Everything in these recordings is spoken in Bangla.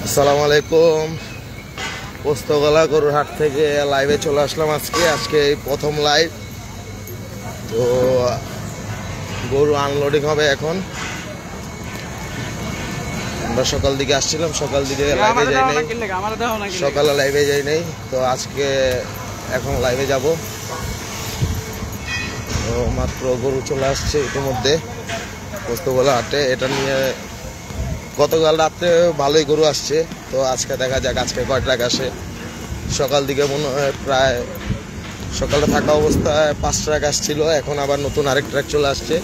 আসসালামু আলাইকুম। পোস্তগোলা গরুর হাট থেকে লাইভে চলে আসলাম আজকে এই প্রথম লাইভ। তো গরু আনলোডিং হবে এখন। আমরা সকাল দিকে আসছিলাম, সকাল দিকে লাইভে যাই নাই, সকালে লাইভে যাই নাই। তো আজকে এখন লাইভে যাব। তো মাত্র গরু চলে আসছে ইতিমধ্যে পোস্তগোলা হাটে। এটা নিয়ে গতকাল রাত্রে ভালোই গরু আসছে, তো আজকে দেখা যাক আজকে কয় ট্রাক আসে। সকাল দিকে মনে হয় প্রায় সকালে থাকা অবস্থায় 5 ট্রাক আসছিল, এখন আবার নতুন আরেক ট্রাক চলে আসছে।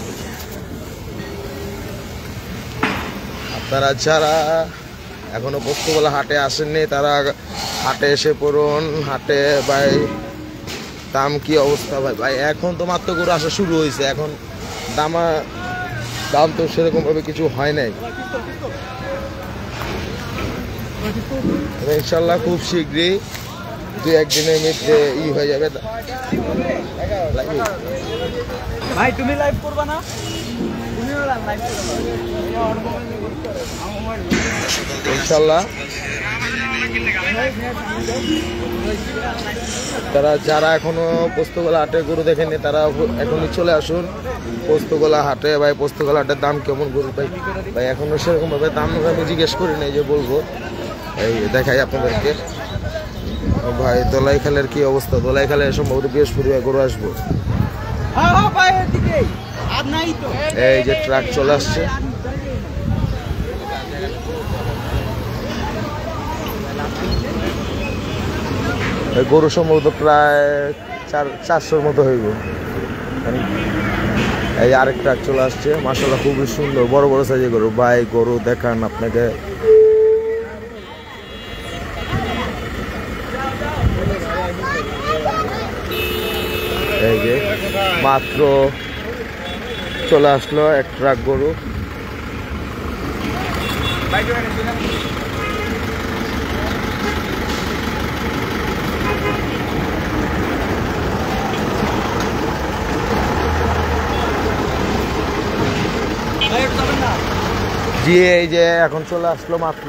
আপনারা যারা এখনো পোস্তগোলা হাটে আসেননি তারা হাটে এসে পড়ুন। হাটে ভাই দাম কি অবস্থা ভাই এখন তো মাত্র গরু আসা শুরু হয়েছে, এখন দাম তো সেরকম ভাবে কিছু হয় নাই। ইনশাল্লাহ খুব শীঘ্রই 2-1 দিনের মধ্যে হয়ে যাবে। ভাই তুমি লাইভ করবা না? ইনশাল্লাহ যারা এখনো পোস্তগোলা হাটে গরু দেখেনি তারা এখনই চলে আসুন পোস্তগোলা হাটে। ভাই পোস্তগোলা হাটের দাম কেমন গরু ভাই এখনো সেরকম ভাবে দাম আমি জিজ্ঞেস করি নাই যে বলবো। এই দেখাই আপনাদেরকে ভাই দোলাইখালের কি অবস্থা। দোলাইখালে সম্ভবত বৃহস্পতিবার গরু আসবো। এই যে ট্রাক চলে আসছে, গরু সম্ভবত প্রায় 400-র মতো হইব। এই আরেক ট্রাক চলে আসছে, মাশাআল্লাহ খুবই সুন্দর বড় বড় সাইজের গরু। ভাই গরু দেখান আপনাকে। এই যে মাত্র চলে আসলো এক ট্রাক গরু। জি এই যে এখন চলে আসলো মাত্র।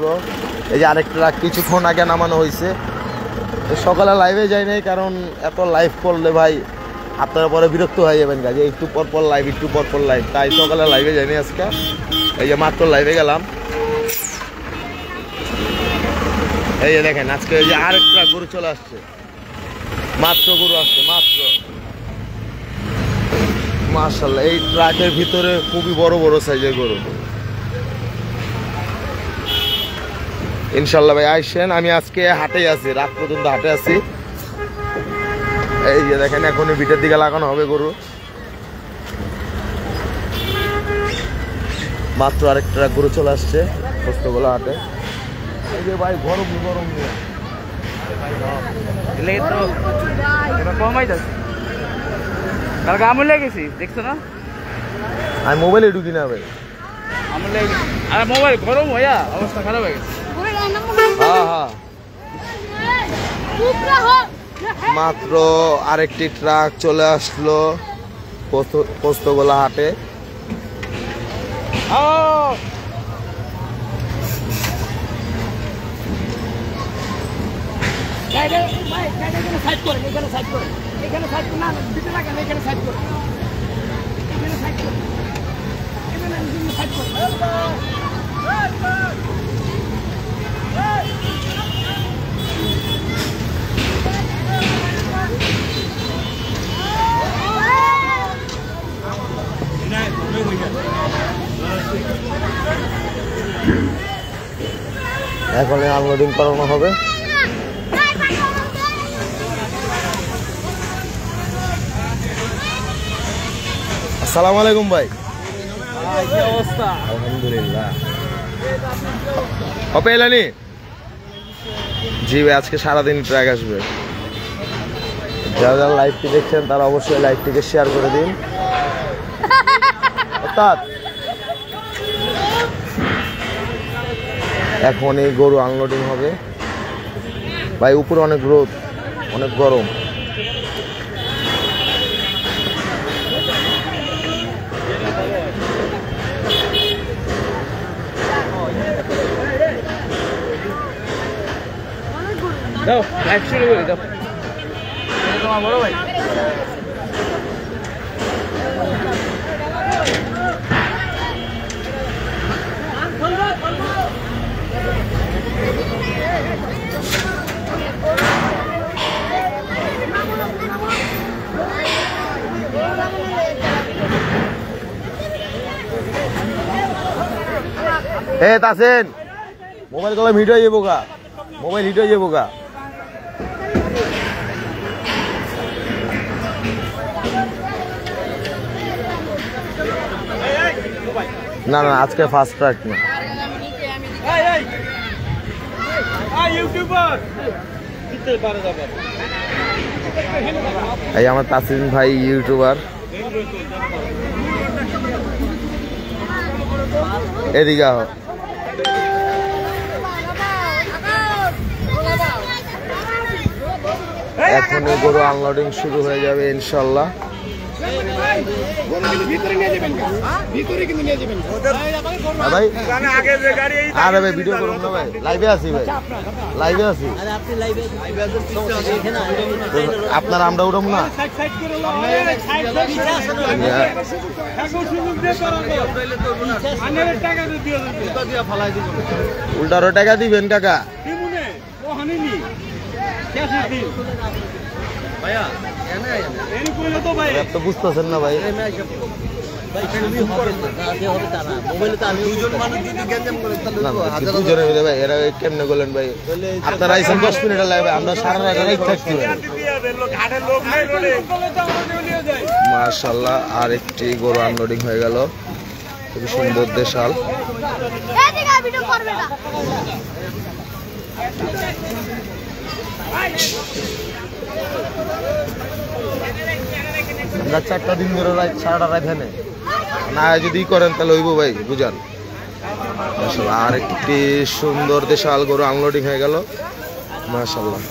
এই যে আরেক ট্রাক কিছুক্ষণ আগে নামানো হয়েছে। সকালে লাইভে যাই নাই, কারণ এত লাইভ করলে ভাই আপনারা পরে বিরক্ত হয়ে যাবেন কাজে একটু পর লাইভ একটু পর লাইভ, তাই সকালে লাইভে যাইনি আজকে। এই যে মাত্র লাইভে গেলাম। এই যে দেখেন আজকে এই যে আরেক ট্রাক গরু চলে আসছে, মাত্র গরু আসছে মাত্র। মাশাআল্লাহ এই ট্রাকের ভিতরে খুবই বড় বড় সাইজের গরু। ইনশাল্লাহ ভাই আইসেন, আমি আজকে হাটেই আছি, রাত পর্যন্ত হাটে আছি। এই যে দেখেন এখনই ভিটের দিকে লাগানো হবে গরু। মাত্র আরেক ট্রাক গরু চলে আসছে পোস্তগোলা হাটে। এই যে ভাই গরম কমাই যাচ্ছে, কালকে আমুল লেগেছি দেখছো না? আমি মোবাইলে ঢুকি না ভাই, আমুল লেগে আর মোবাইল গরম হইয়া অবস্থা খারাপ হয়ে গেছে। হ্যাঁ মাত্র আরেকটি ট্রাক চলে আসলো পোস্তগোলা হাটে। এখন আনলোডিং করানো হবে। আসসালামু আলাইকুম ভাই। অবস্থা আলহামদুলিল্লাহ। হবে এলানি জি ভাই, আজকে সারাদিন ট্রাক আসবে। যারা যারা লাইভটি দেখছেন তারা অবশ্যই লাইভটিকে শেয়ার করে দিন। এখন এই গরু আনলোডিং হবে ভাই। উপরে অনেক রোদ, অনেক গরম। দাও লাইভ শুরু করে দাও তোমার বড় ভাই এ তাসেন মোবাইল কলম হিট হয়ে যাবো গা মোবাইল হিট হয়ে যাবো গা না না আজকে ফার্স্ট ট্র্যাক না এই আমার তাসিন ভাই ইউটিউবার এদিকে আহ এখন গরু আনলোডিং শুরু হয়ে যাবে ইনশাল্লাহ ভাই আরে ভাই ভিডিও করুন না ভাই লাইভে আছি ভাই লাইভে আছি আপনার আমরা উঠব না উল্টারো টাকা দিবেন টাকা তো বুঝতেছেন না ভাই দুজনে মিলে ভাই এরা কেমনে করলেন ভাই আপনারা আইসেন 10 মিনিট লাগবে আমরা সারা রাত থাকছি মাশাআল্লাহ আর একটি গরু আনলোডিং হয়ে গেল খুবই সুন্দর দেশাল আমরা 4টা দিন ধরে সারাটা রাত হেনে না যদি করেন তাহলে হইব ভাই বুঝান আর একটি সুন্দর দেশাল গরু আনলোডিং হয়ে গেল মাশাআল্লাহ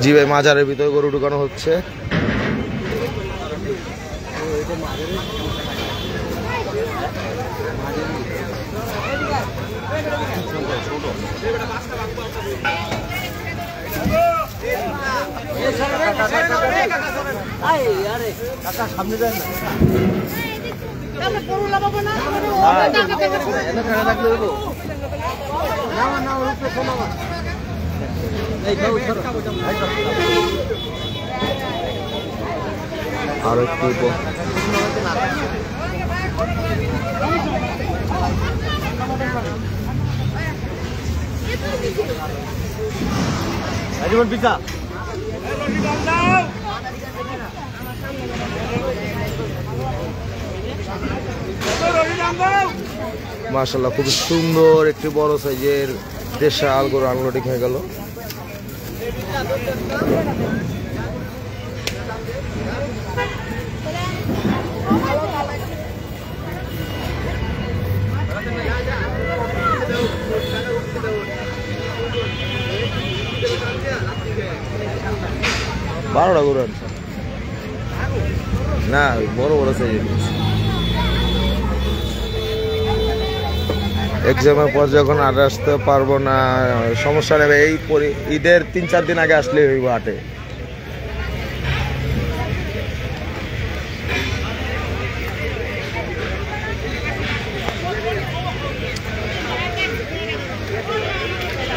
জি ভাই মাজারের ভিতরে গরু ঢুকানো হচ্ছে সামনে যায় আর একটু জীবন পিতা মাশাআল্লাহ খুব সুন্দর একটি বড় সাইজের দেশাল গরু আনলোডিং হয়ে গেল বারোটা গরু আনছে না বড় বড় সাইজের এক্সামের পর যখন আর আসতে পারবো না সমস্যা নেবে এই ঈদের 3-4 দিন আগে আসলে হইব হাটে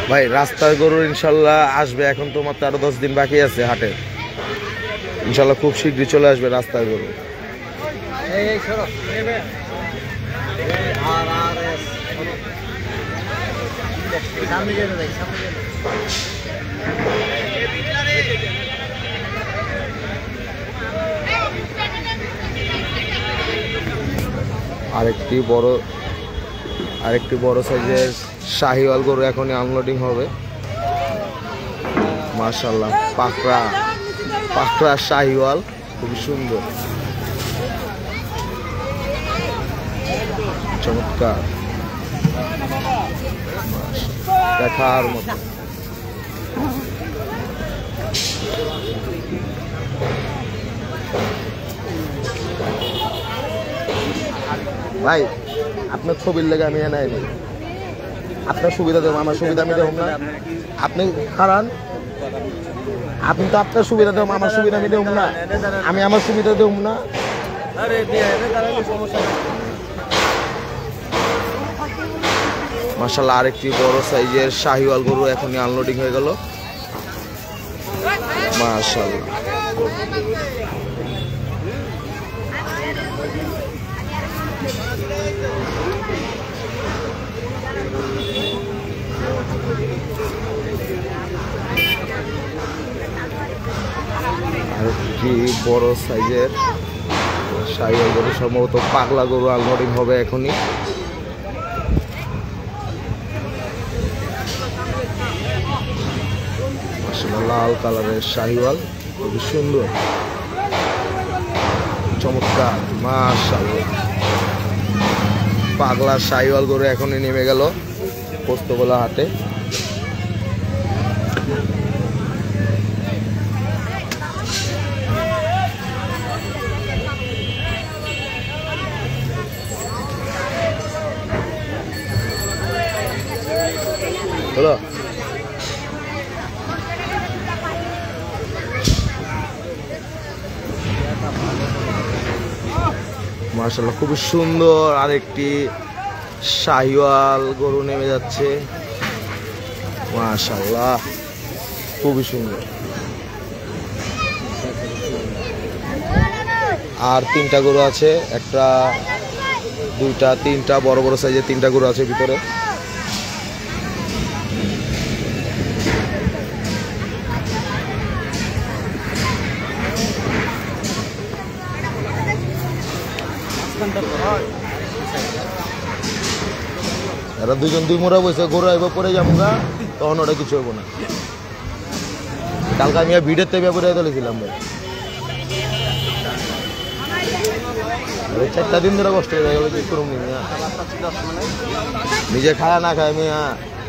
ভাই রাস্তার গরু ইনশাল্লাহ আসবে এখন তো মাত্র আরো 10 দিন বাকি আছে হাটে ইনশাল্লাহ খুব শীঘ্রই চলে আসবে রাস্তার গরু আরেকটি বড় সাইজের শাহিওয়াল গরু এখনই আনলোডিং হবে মাশাআল্লাহ পাকড়া শাহিওয়াল খুবই সুন্দর চমৎকার দেখার মতো ভাই আপনার ছবির লেগে আমি এনাই নি, আপনার সুবিধা দেবো, আমার সুবিধা আমি দেবো না। আপনি খারান, আপনি তো আপনার সুবিধা দেবো, আমার সুবিধা আমি দেবো না। আমি আমার সুবিধা দেবো না। মাশাআল্লাহ, আরেকটি বড় সাইজের শাহিওয়াল গরু এখনই আনলোডিং হয়ে গেল। মাশাআল্লাহ, আরেকটি বড় সাইজের শাহিওয়াল গরু, সম্ভবত পাগলা গরু আনলোডিং হবে এখনই। লাল কালারের শাহিওয়াল, খুবই সুন্দর, চমৎকার। মাশাআল্লাহ, পাগলা শাহিওয়াল গরু এখনই নেমে গেল পোস্তগোলা হাটে। হলো মাশাআল্লাহ, খুবই সুন্দর আরেকটি শাহিওয়াল গরু নেমে যাচ্ছে। মাশাআল্লাহ, খুবই সুন্দর। আর তিনটা গরু আছে, একটা দুইটা তিনটা বড় বড় সাইজের তিনটা গরু আছে ভিতরে। এরা দুজন দুই মোড়া বসে গরু আইব পরে যাবো গা, তখন ওটা কিছু হবো না। কালকে আমি ভিড়ের তেবে পরে তুলেছিলাম ভাই, 4টা দিন ধরে কষ্ট হয়ে গেল। নিজে খায় না খায় আমি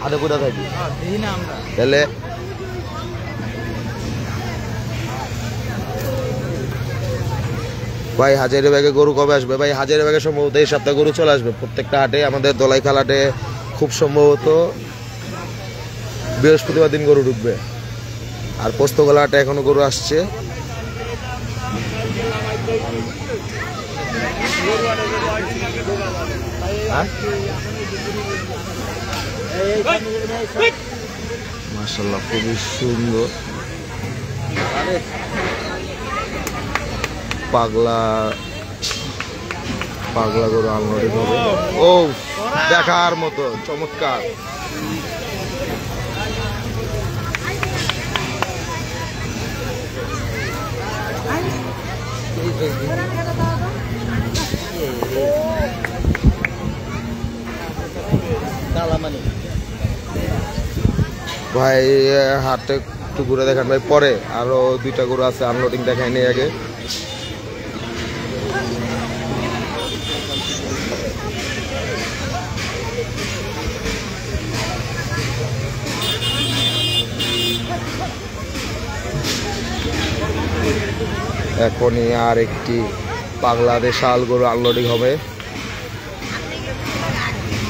হাতে পুরা থাকি, তাহলে ভাই হাজারীবাগে গরু কবে আসবে? ভাই হাজারীবাগে সম্ভবত এই সপ্তাহে গরু চলে আসবে প্রত্যেকটা হাটে। আমাদের দলাইখাল হাটে খুব সম্ভবত বৃহস্পতিবার দিন গরু ঢুকবে। আর পোস্তগোলা হাটে এখনো গরু আসছে। মাশাআল্লাহ, খুবই সুন্দর পাগলা পাগলা গরু আনলোডিং হবে। ও দেখার মতো চমৎকার। ভাই হাটে একটু ঘুরে দেখান ভাই, পরে আরো দুইটা গরু আছে আনলোডিং, দেখাই নেই আগে। এখনই আর একটি পাগলা দেশাল গরু আনলোডিং হবে।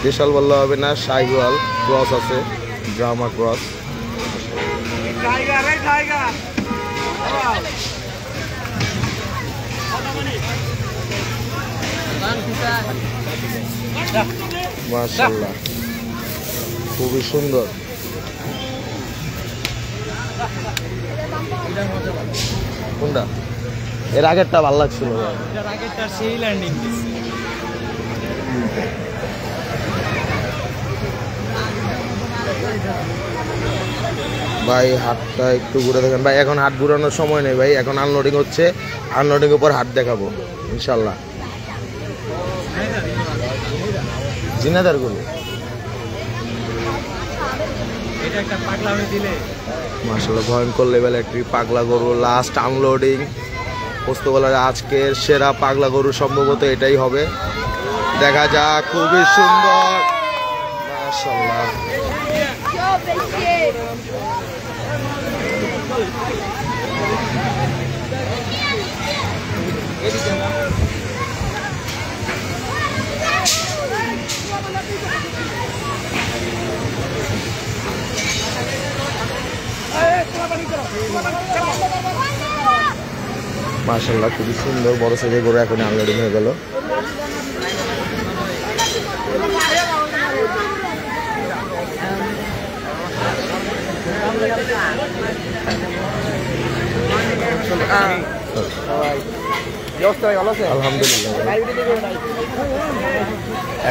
দেশাল বললে হবে না, শাহিওয়াল ক্রস আছে, ড্রামা ক্রস। মাশাআল্লাহ, খুবই সুন্দর। কোনটা? এর আগেরটা ভালো লাগছিল, ভাই হাটটা একটু ঘুরে দেখেন ভাই। এখন হাট ঘুরানোর সময় নেই ভাই, এখন আনলোডিং হচ্ছে, আনলোডিং এর পর হাট দেখাবো ইনশাল্লাহ। জিনাদার গরু মাশাআল্লাহ, ভয়ঙ্কর লেভেল একটি পাগলা গরু, লাস্ট আনলোডিং পোস্তগোলার আজকের সেরা পাগলা গরু সম্ভবত এটাই হবে। দেখা যাক, খুবই সুন্দর মাশাআল্লাহ। মাশাআল্লাহ খুবই সুন্দর বড় সাইজের গরু এখন আনলোডিং হয়ে গেল। আলহামদুলিল্লাহ।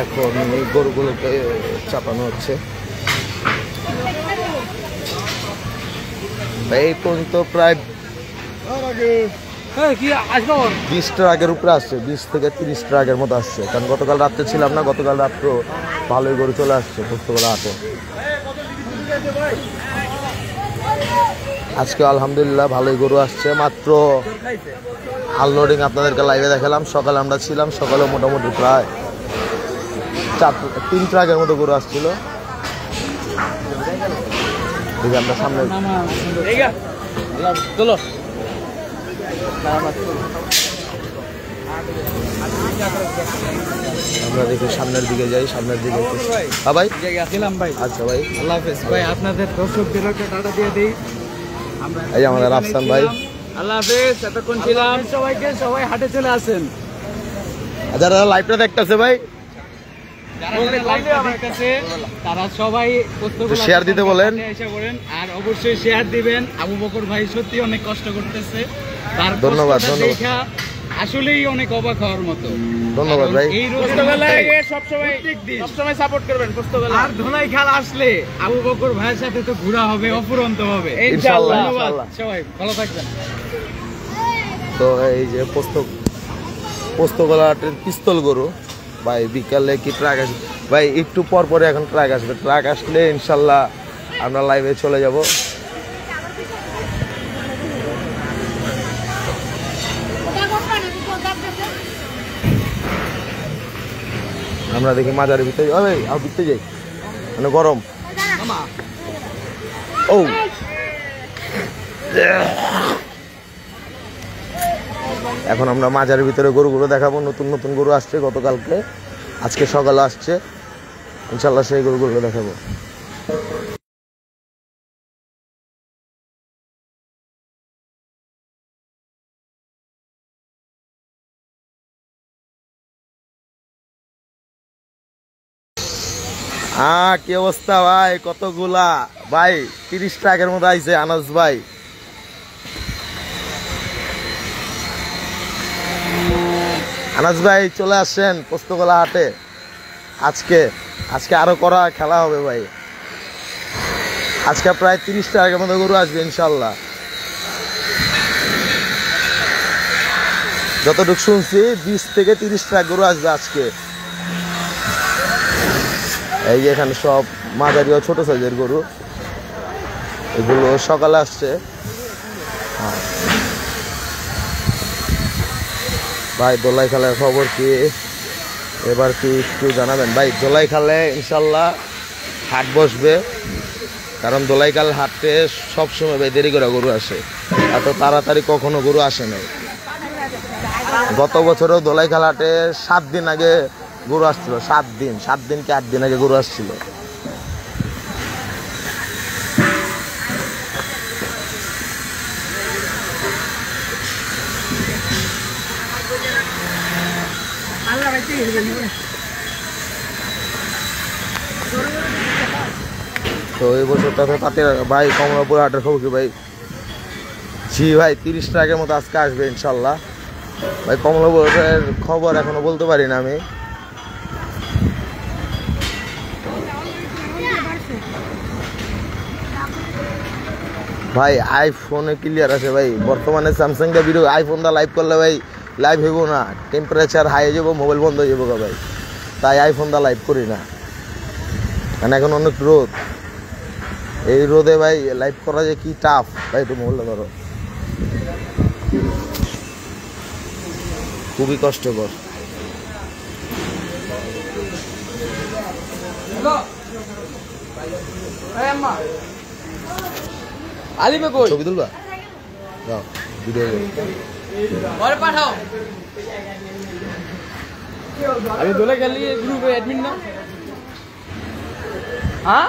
এখন এই গরুগুলোকে চাপানো হচ্ছে। এই পর্যন্ত প্রায় 20 ট্রাকের উপরে আসছে, 20 থেকে 30 ট্রাকের মতো আসছে। কারণ গতকাল রাত্রে ছিলাম না, গতকাল রাত্রে ভালোই গরু চলে আসছে পোস্তগোলা হাটে। আজকে আলহামদুলিল্লাহ ভালোই গরু আসছে। মাত্র আনলোডিং আপনাদেরকে লাইভে দেখালাম। সকালে আমরা ছিলাম, সকালে মোটামুটি প্রায় 3 ট্রাকের মতো গরু আসছিল। আমরা সামনে আমরা দেখি সামনের দিকে যাই, সামনের দিকে। হ্যাঁ ভাই গেছিলাম ভাই। আচ্ছা ভাই, আল্লাহ হাফেজ ভাই। আপনাদের দর্শকদের একটা টাটা দিয়ে দিই। এই যে আমাদের আফসান ভাই। আল্লাহ হাফেজ। এতক্ষণ ছিলাম। সবাইকে সবাই হাটে চলে আসেন। যারা লাইভটা দেখতেছে ভাই, তারা সবাই শেয়ার দিতে বলেন। আর অবশ্যই শেয়ার দিবেন। আবু বকর ভাই সত্যি অনেক কষ্ট করতেছে। ধন্যবাদ, আসলেই অনেক অবাক হওয়ার মতো। ধন্যবাদ ভাই। এই সবসময় সাপোর্ট করবেন। আর ধোলাই খাল আসলে আবু বকর ভাইয়ের সাথে তো ঘোরা হবে অফুরন্ত ভাবে ইনশাআল্লাহ। ধন্যবাদ সবাই, ভালো থাকবেন। তো এই যে পোস্তগোলাটের পিস্তল গরু ভাই, বিকালে কি ট্রাক আসবে ভাই? একটু পর পরে এখন ট্রাক আসবে। ট্রাক আসলে ইনশাল্লাহ আমরা লাইভে চলে যাব। আমরা দেখি মাজারের ভিতরে ভিতরে যাই, মানে গরম। ও এখন আমরা মাজারের ভিতরে গরুগুলো দেখাবো। নতুন নতুন গরু আসছে গতকালকে, আজকে সকালে আসছে। ইনশাল্লাহ সেই গরুগুলো দেখাবো। কি অবস্থা ভাই? কতগুলা ভাই? 30 ট্রাকের মতো আইছে আনাস ভাই। আনাস ভাই চলে আসছেন পোস্তগোলা হাটে। আজকে আরো করা খেলা হবে ভাই। আজকে প্রায় 30 ট্রাকের মতো গরু আসবে ইনশাল্লাহ। যতটুকু শুনছি 20 থেকে 30 ট্রাক গরু আসবে আজকে। এই যে এখানে সব মাঝারি ও ছোট সাইজের গরু, এগুলো সকালে আসছে। ভাই দোলাই খালের খবর কি এবার কি একটু জানাবেন ভাই? দোলাই খালে ইনশাল্লাহ হাট বসবে, কারণ দোলাইখাল হাটে সবসময় ভাই দেরি করে গরু আসে, এত তাড়াতাড়ি কখনো গরু আসে নাই। গত বছরও দোলাইখাল হাটে 7 দিন আগে গরু আসছিল। 7 দিন কি 8 দিন আগে গরু আসছিল। তো এই বছরটা তো তাতে ভাই কমলাপুর হাটের খবর কি ভাই? জি ভাই 30 ট্রাকের মতো আজকে আসবে ইনশাল্লাহ ভাই। কমলাপুরের খবর এখনো বলতে পারি না আমি। ভাই আইফোনে ক্লিয়ার আছে ভাই। বর্তমানে স্যামসাং দা ভিডিও আইফোন দা লাইভ করলে ভাই লাইভ হইব না, টেম্পারেচার হাই হয়ে যাবো, মোবাইল বন্ধ হয়ে যাবো ভাই। তাই আইফোন দা লাইভ করি না, কারণ এখন অনেক রোদ। এই রোদে ভাই লাইভ করা যায় কি টাফ ভাই। একটু মোবাইলটা ধরো, খুবই কষ্টকর। ছবি তুলবা? ভিডিও পাঠাও। আমি দোলে গেলি গ্রুপে অ্যাডমিন না। হ্যাঁ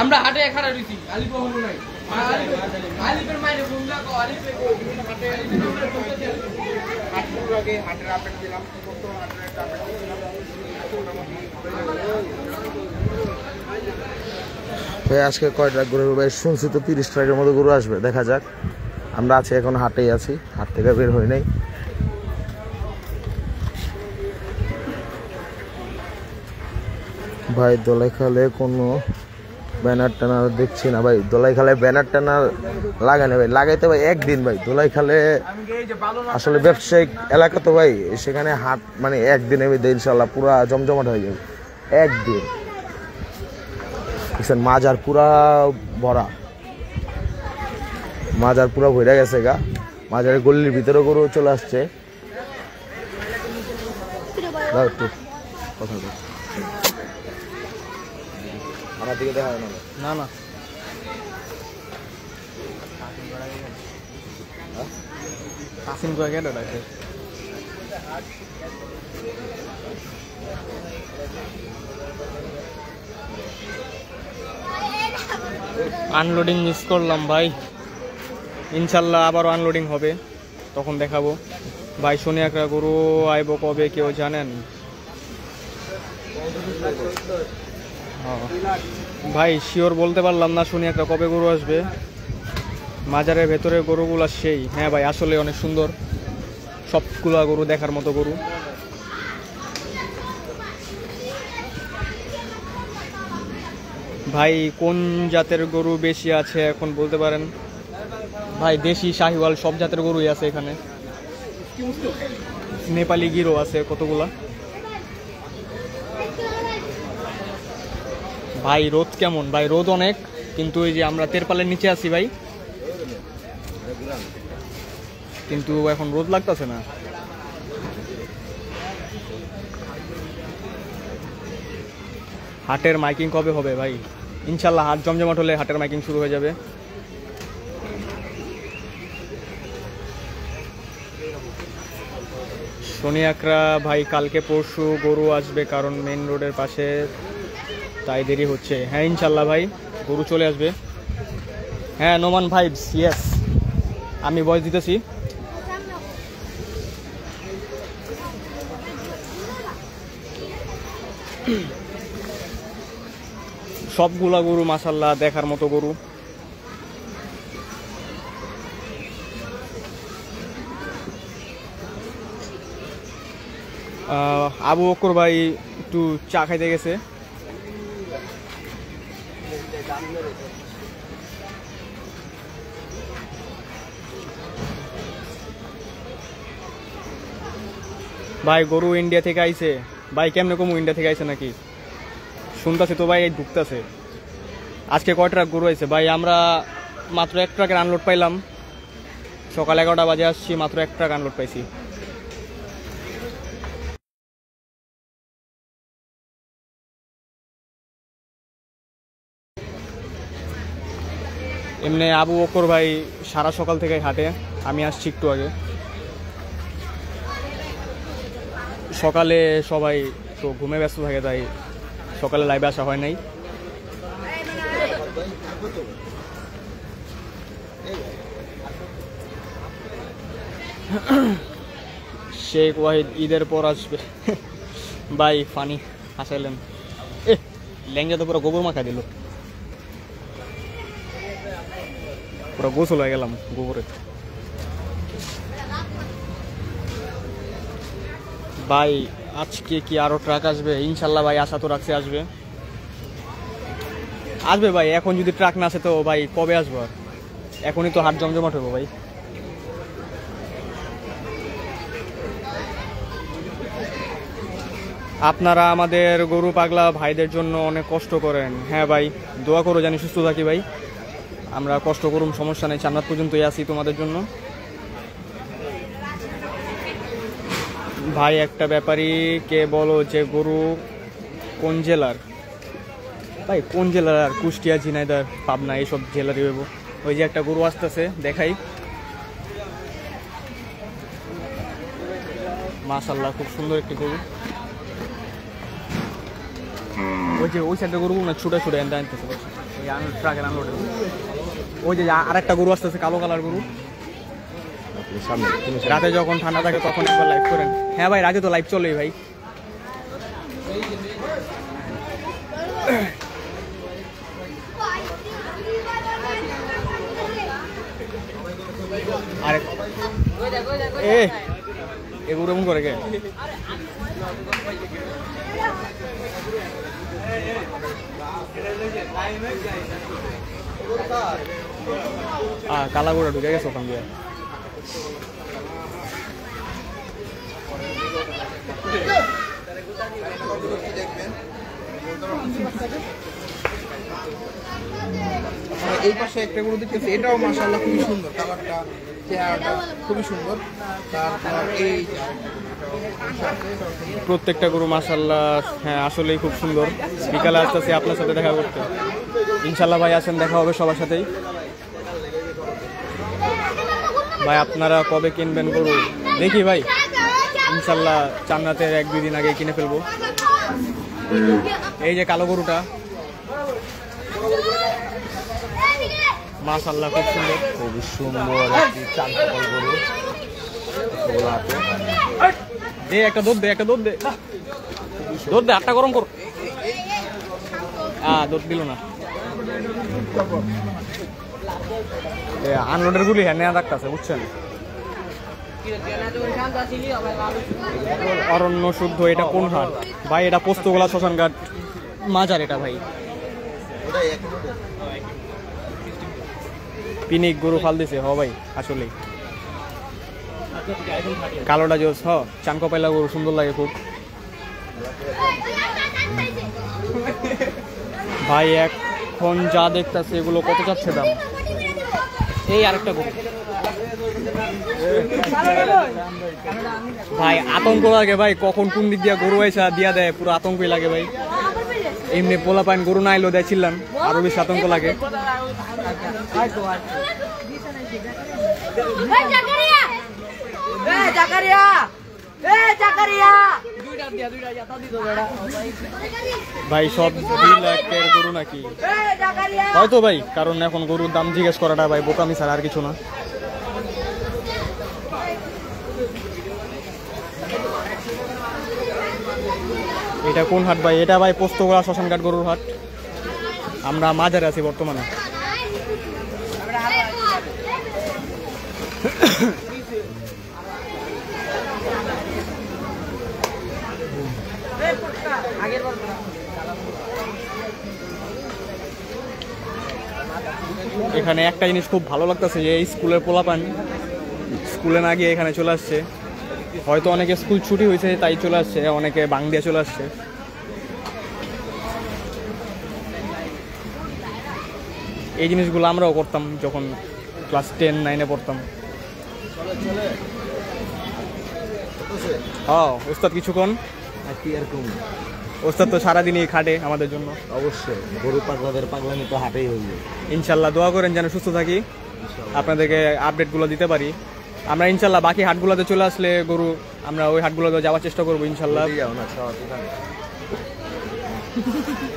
আমরা হাটে খাড়া রইছি, আলিপ হলো নাই। ভাই আজকে কয় ট্রাক গরু ভাই শুনছি তো 30 ট্রাকের মতো গরু আসবে, দেখা যাক। আমরা আছি এখন হাটেই আছি, হাট থেকে বের হই নাই। ভাই দোলাইখালে কোনো ব্যানার টানার দেখছি না ভাই। দোলাইখালে ব্যানার টানার লাগানো ভাই, লাগাইতে ভাই একদিন ভাই। দোলাইখালে আসলে ব্যবসায়িক এলাকা তো ভাই, সেখানে হাট মানে একদিনে ইনশাল্লাহ পুরা জমজমাট হয়ে যাবে একদিন। দেখছেন মাজার পুরা ভরা, মাজার পুরা ভরে গেছে গা। মাজারের গল্লির ভিতরে গরু চলে আসছে। একটু কথা বল, আমার দিকে দেখা হয় না। না কাসিম কয় কেন ডাকে? আনলোডিং মিস করলাম ভাই, ইনশাল্লাহ আবারও আনলোডিং হবে, তখন দেখাবো ভাই। শুনে একটা গরু আইব কবে কেউ জানেন? ভাই শিওর বলতে পারলাম না শুনি একটা কবে গরু আসবে। মাজারের ভেতরে গরুগুলো সেই, হ্যাঁ ভাই আসলে অনেক সুন্দর, সবগুলা গরু দেখার মতো গরু। ভাই কোন জাতের গরু বেশি আছে এখন বলতে পারেন? ভাই দেশি শাহিওয়াল সব জাতের গরুই আছে এখানে, নেপালি গিরো আছে কতগুলা। ভাই রোদ কেমন? ভাই রোদ অনেক, কিন্তু এই যে আমরা তেরপালের নিচে আছি ভাই, কিন্তু এখন রোদ লাগতেছে না। হাটের মাইকিং কবে হবে ভাই? ইনশাল্লাহ হাট জমজমাট হলে হাটের মাইকিং শুরু হয়ে যাবে। শনি আকরা ভাই কালকে পরশু গরু আসবে, কারণ মেন রোডের পাশে, তাই দেরি হচ্ছে। হ্যাঁ ইনশাল্লাহ ভাই গরু চলে আসবে। হ্যাঁ নোমান ভাইবস, ইয়েস আমি ভয়েস দিতেছি। সবগুলা গরু মাশাআল্লাহ দেখার মতো গরু। আবু বকর ভাই একটু চা খাইতে গেছে। ভাই গরু ইন্ডিয়া থেকে আইছে ভাই, কেমনে কমু ইন্ডিয়া থেকে আইছে নাকি শুনতেছে তো ভাই, ঢুকতেছে। আজকে কয় ট্রাক গরু আইছে ভাই? আমরা মাত্র 1 ট্রাকের আনলোড পাইলাম, সকাল 11টা বাজে আসছি, মাত্র 1 ট্রাক আনলোড পাইছি। এমনি আবু বকর ভাই সারা সকাল থেকে হাঁটে, আমি আসছি একটু আগে। সকালে সবাই তো ঘুমে ব্যস্ত থাকে, তাই সকালে লাইভে আসা হয় নাই। শেখ ওয়াহিদ ঈদের পর আসবে ভাই, ফানি হাসাইলেন। ল্যাংজা তো পুরো গোবর মাখা দিল, পুরো গোসল হয়ে গেলাম গোবরে। ভাই আজকে কি আরো ট্রাক আসবে? ইনশাল্লাহ ভাই আশা তো রাখছি আসবে, আসবে ভাই। এখন যদি ট্রাক না আসে তো ভাই কবে আসবো? আর এখনই তো হাট জমজমাট হবো ভাই। আপনারা আমাদের গরু পাগলা ভাইদের জন্য অনেক কষ্ট করেন। হ্যাঁ ভাই দোয়া করো জানি সুস্থ থাকি ভাই, আমরা কষ্ট করুম, সমস্যা নেই, চান্নাত পর্যন্তই আসি তোমাদের জন্য। ভাই একটা ব্যাপারী কে বলো যে গরু কোন জেলার? ভাই কোন জেলার? আর কুষ্টিয়া, ঝিনাইদহ, পাবনা এইসব জেলারই হইব। ওই যে একটা গরু আসতেছে দেখাই, মাশাআল্লাহ খুব সুন্দর একটি গরু। ওই যে ওই সাইডের গরুগুলো না ছুটে ছুটে আনতেছে, ওই ট্রাকের আনলোডে। ওই যে আরেকটা গরু আসতেছে, কালো কালার গরু। রাতে যখন ঠান্ডা থাকে তখন একবার লাইভ করেন। হ্যাঁ ভাই, রাতে তো লাইভ চলেই ভাই। আরে এ গরু এমন করে কে? কালা গরু ঢুকে গেছে ওখান দিয়ে। এই পাশে একটা গরু দেখতেছি, এটাও মাশাআল্লাহ খুবই সুন্দর, কালারটা চেহারাটা খুবই সুন্দর। তারপর এই প্রত্যেকটা গরু মাশাআল্লাহ, হ্যাঁ আসলেই খুব সুন্দর। বিকালে আসতেছি আপনার সাথে দেখা করতে, ইনশাল্লাহ ভাই আসেন, দেখা হবে সবার সাথেই। ভাই আপনারা কবে কিনবেন গরু? দেখি ভাই, ইনশাল্লাহ চান্নাতের 1-2 দিন আগে কিনে ফেলবো। এই যে কালো গরুটা মাশাআল্লাহ খুব সুন্দর, খুবই সুন্দর একটি চাঁদপাল গরু। দে একটা দুধ দে, একটা দুধ দে, দুধ দে, আটটা গরম কর। দুধ দিল না। আনলোডের গুলি হ্যাঁ নেওয়া রাখতেছে, বুঝছেন? অরণ্য শুদ্ধ। এটা কোন হাট ভাই? এটা পোস্তগোলা শ্মশানঘাট মাজার এটা ভাই। পিনিক গরু ফাল দিছে হ ভাই, আসলে কালোটা জোস। চানকো পাইলা গরু সুন্দর লাগে খুব ভাই। এখন যা দেখতেছে এগুলো কত যাচ্ছে দাম? এই আরেকটা গরু ভাই, আতঙ্ক লাগে ভাই, কখন কোন দিক দিয়া গরু আইসা দিয়া দেয়, পুরো আতঙ্কই লাগে ভাই। এমনি পোলা পাইন গরু না আইলো দেয় ছিলাম, আরো বেশি আতঙ্ক লাগে। ভাই সব 2 লাখের গরু নাকি? হয়তো ভাই, কারণ এখন গরুর দাম জিজ্ঞেস করাটা ভাই বোকামি ছাড়া আর কিছু না। এটা কোন হাট ভাই? এটা ভাই পোস্তগোলা শ্মশানঘাট গরুর হাট। আমরা মাজারে আছি বর্তমানে। এখানে একটা জিনিস খুব ভালো লাগতেছে, যে স্কুলের পোলাপান স্কুলে না গিয়ে এখানে চলে আসছে। হয়তো অনেকে স্কুল ছুটি হয়েছে তাই চলে আসছে, অনেকে বাং দিয়ে চলে আসছে। এই জিনিসগুলো আমরাও করতাম যখন ক্লাস 10-9-এ পড়তাম। ওস্তাদ কিছুক্ষণ, ওস্তাদ তো সারাদিনই খাটে আমাদের জন্য। অবশ্যই গরু পাগলাদের পাগলামি তো হাটেই হইবে। ইনশাল্লাহ দোয়া করেন যেন সুস্থ থাকি, আপনাদেরকে আপডেটগুলো দিতে পারি। আমরা ইনশাল্লাহ বাকি হাটগুলোতে চলে আসলে গরু আমরা ওই হাটগুলোতে যাওয়ার চেষ্টা করবো ইনশাল্লাহ।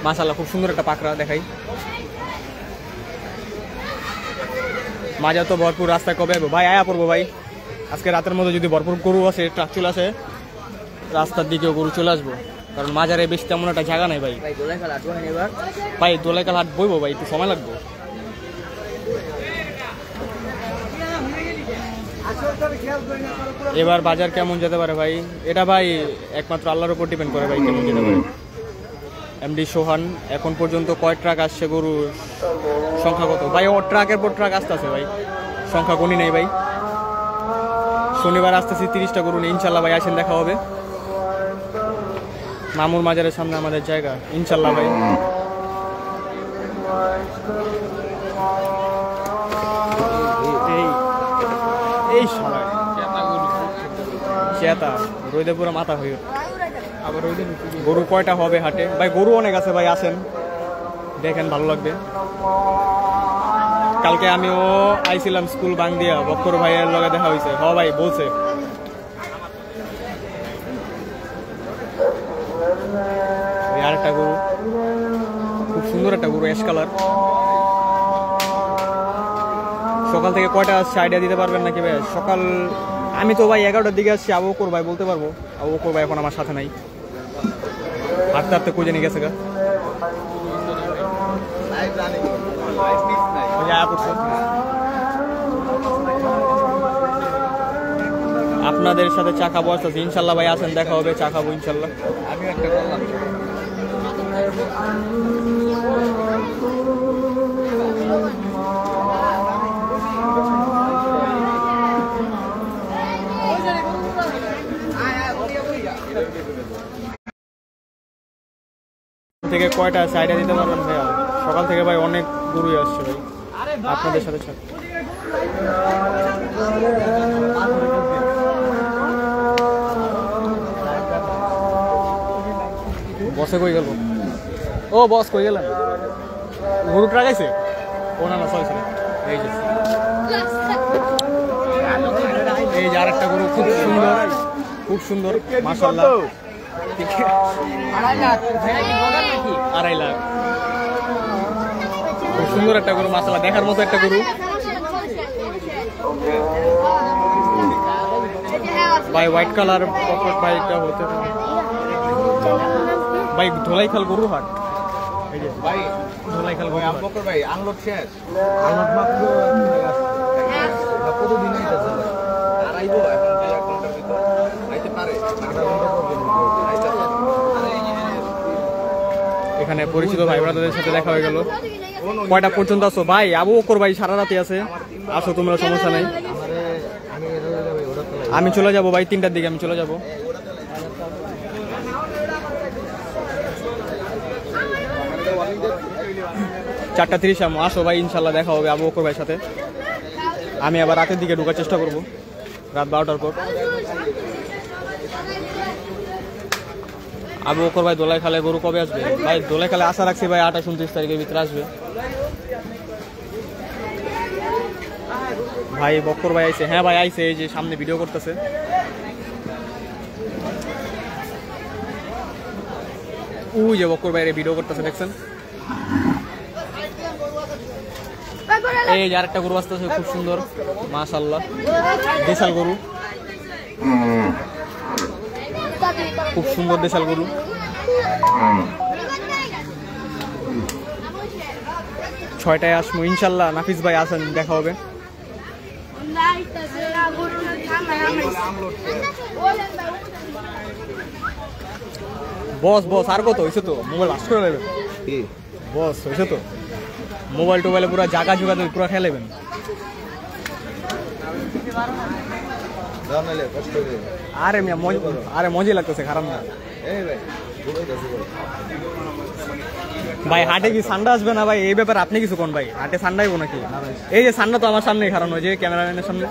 মাশাআল্লাহ খুব সুন্দর একটা পাকড়া দেখাই। মাজা তো ভরপুর। রাস্তায় কবে ভাই আয়া পড়বো ভাই? আজকে রাতের মধ্যে যদি ভরপুর গরু আসে, ট্রাক চলে আসে, রাস্তার দিকেও গরু চলে আসবো, কারণ মাজারে বেশি তেমন একটা জায়গা নেই ভাই। ভাই দোলাইকাল হাট বইবো ভাই, একটু সময় লাগবে। এবার বাজার কেমন যেতে পারে ভাই? এটা ভাই একমাত্র আল্লাহর উপর ডিপেন্ড করে ভাই কেমন যেতে পারে। এমডি সোহান, এখন পর্যন্ত কয় ট্রাক আসছে গরুর সংখ্যা কত ভাই? ও ট্রাকের পর ট্রাক আসতেছে ভাই, সংখ্যা কোনই নেই ভাই। শনিবার আসতেছি 30টা গরু নিয়ে, ইনশাল্লাহ ভাই আসেন, দেখা হবে। মামুর মাজারের সামনে আমাদের জায়গা, ইনশাল্লাহ ভাই। এই সময় চেতা রোদে পুরো মাথা হয়ে আবার গরু কয়টা হবে হাটে ভাই? গরু অনেক আছে ভাই, আসেন দেখেন, ভালো লাগবে। কালকে আমিও আইছিলাম স্কুল বাং দিয়া, বক্কর ভাইয়ের লগে দেখা হয়েছে। ভাই বলছে আরেকটা গরু, খুব সুন্দর একটা গরু, অ্যাশ কালার। সকাল থেকে কয়টা আসছে আইডিয়া দিতে পারবেন নাকি ভাই? সকাল আমি তো ভাই 11টার দিকে আসছি। আবু বকর ভাই বলতে পারবো। আবু বকর ভাই এখন আমার সাথে নাই, হাঁটতে হাঁটতে খুঁজে নিয়ে গেছে গা। আপনাদের সাথে চা খাবো আসতেছি ইনশাল্লাহ ভাই, আসেন দেখা হবে, চা খাবো ইনশাল্লাহ। আমি একটা করলাম থেকে কয়টা আছে আইডিয়া দিতে পারবেন ভাইয়া? সকাল থেকে ভাই অনেক গরুই আসছে ভাই আপনাদের সাথে সাথে। বসে কই গেল? ও বস কই গেলেন? গরু ট্রাকাইছে? ও না না সরি সরি, এই যে এই যে আরেকটা গরু, খুব সুন্দর খুব সুন্দর মাশাআল্লাহ। 2.5 লাখ, খুব সুন্দর একটা গরু মাশাআল্লাহ, দেখার মতো একটা গরু ভাই। হোয়াইট কালার পকেট ভাই, এটা হতে ভাই ধোলাইখাল গরু হাট। এই যে ভাই ধোলাইখাল গরু হাট। বকর ভাই আনলোড শেষ, আনলোড মাত্র কতদিন হইতেছে আর আইবো এখন 1 ঘন্টার ভিতর আইতে পারে, আধা ঘন্টা এখানে পরিচিত ভাই ব্রাদারদের সাথে দেখা হয়ে গেল। কয়টা পর্যন্ত আসো ভাই? আবু বকর ভাই সারা রাতে আছে, আসো তোমরা, সমস্যা নেই। আমি চলে যাবো ভাই 3টার দিকে, আমি চলে যাবো। চারটা 30 আসো ভাই, ইনশাল্লাহ দেখা হবে আবু বকর ভাইয়ের সাথে। আমি আবার রাতের দিকে ঢোকার চেষ্টা করবো, রাত 12টার পর। আবু বকর ভাই দোলাইখালে গরু কবে আসবে ভাই? দোলাইখালে আশা রাখছি ভাই 28-29 তারিখের ভিতরে আসবে ভাই। বকর ভাই আইছে? হ্যাঁ ভাই আইছে, এই যে সামনে ভিডিও করতেছে। ওই যে বকর ভাইয়ের ভিডিও করতেছে, দেখছেন? এই যে আরেকটা গরু আসতেছে, খুব সুন্দর মাশাআল্লাহ, দেশাল গরু, খুব সুন্দর দেশাল গরু। 6টায় আসবো ইনশাল্লাহ। নাফিস ভাই আসেন, দেখা হবে। বস বস আর কত হয়েছে? তো মোবাইল আস করে নেবেন বস, হয়েছে তো? মোবাইল টোবাইলে পুরো জায়গা জোগা পুরো খেয়ে নেবেন। আরে মিয়া আরে মজাই লাগতেছে, খারাপ না ভাই। হাটে কি সান্ডা আসবে না ভাই? এই ব্যাপারে আপনি কিছু কোন ভাই? হাটে সান্ডা আইবো নাকি? এই যে সান্ডা তো আমার সামনে খারাপ, যে ক্যামেরাম্যানের সামনে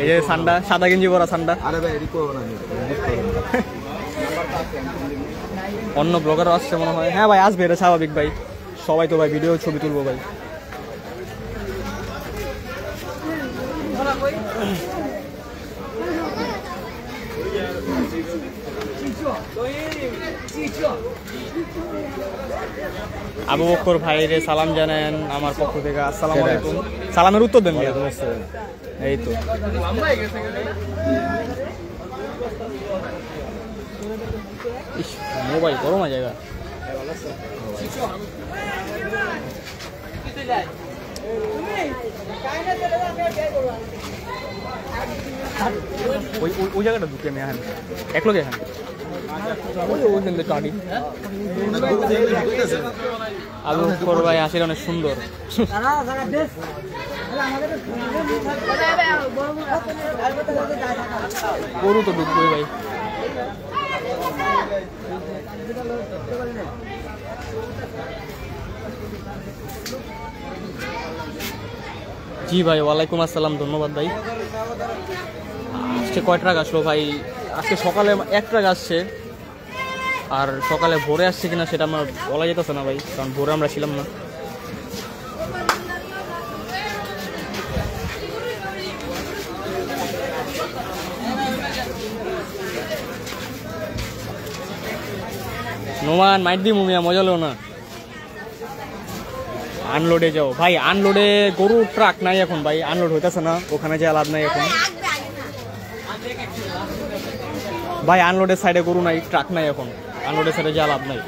এই যে সান্ডা, সাদা গেঞ্জি পরা সান্ডা। অন্য ব্লগারও আসছে মনে হয়। হ্যাঁ ভাই আসবে, এটা স্বাভাবিক ভাই, সবাই তো ভাই ভিডিও ছবি তুলবো ভাই। আবু বকর ভাইরে সালাম জানেন আমার পক্ষ থেকে। আসসালামু আলাইকুম। সালামের উত্তর দেন। এই তো মোবাইল গরম জায়গা। ওই জায়গাটা ঢুকে আমি এখন এক লোক এখন ওইখান থেকে টাড়ি। আবু বকর ভাই আসলে অনেক সুন্দর। গরু তো ঢুকবে ভাই। জি ভাই, ওয়ালাইকুম আসসালাম, ধন্যবাদ ভাই। আজকে কয় ট্রাক আসলো ভাই? আজকে সকালে 1 ট্রাক আসছে, আর সকালে ভোরে আসছে কিনা সেটা আমার বলা যেতেছে না ভাই, কারণ ভোরে আমরা ছিলাম না। নোমান মাইট দি মুমিয়া মজা লো না। আনলোডে যাও ভাই, আনলোডে গরু ট্রাক নাই এখন ভাই, আনলোড হইতেছে না, ওখানে যা লাভ নাই এখন ভাই। আনলোডের সাইডে গরু নাই, ট্রাক নাই এখন, আনলোডের সাইডে যা লাভ নাই।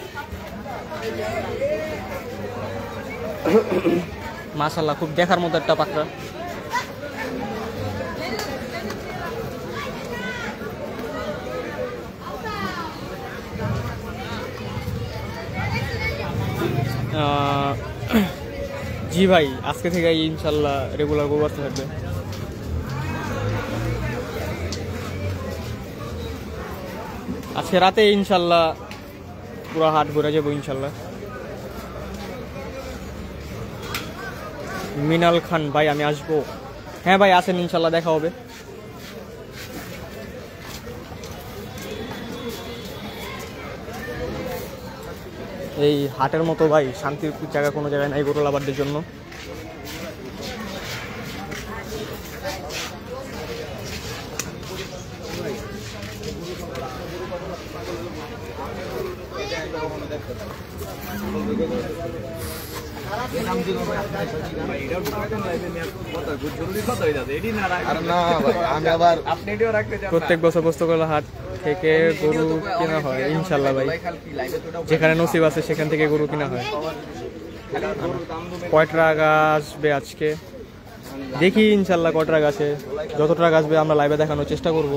মাশাআল্লাহ খুব দেখার মতো একটা পাকড়া। জি ভাই, আজকে থেকে ইনশাল্লাহ রেগুলার গরু আসতে থাকবে। আজকে রাতে ইনশাল্লাহ পুরো হাট ঘুরে যাবো ইনশাল্লাহ। মিনাল খান ভাই, আমি আসবো। হ্যাঁ ভাই আসেন, ইনশাল্লাহ দেখা হবে। এই হাটের মতো ভাই শান্তির জায়গা কোনো জায়গায় নাই গরু লাভারদের জন্য। প্রত্যেক বছর পুস্তকলা হাট থেকে গরু কেনা হয় ইনশাল্লাহ ভাই, যেখানে নসিব আছে সেখান থেকে গরু কেনা হয়। কয় ট্রাক আসবে আজকে দেখি ইনশাল্লাহ, কয় ট্রাক আসে, যত ট্রাক আসবে আমরা লাইভে দেখানোর চেষ্টা করব।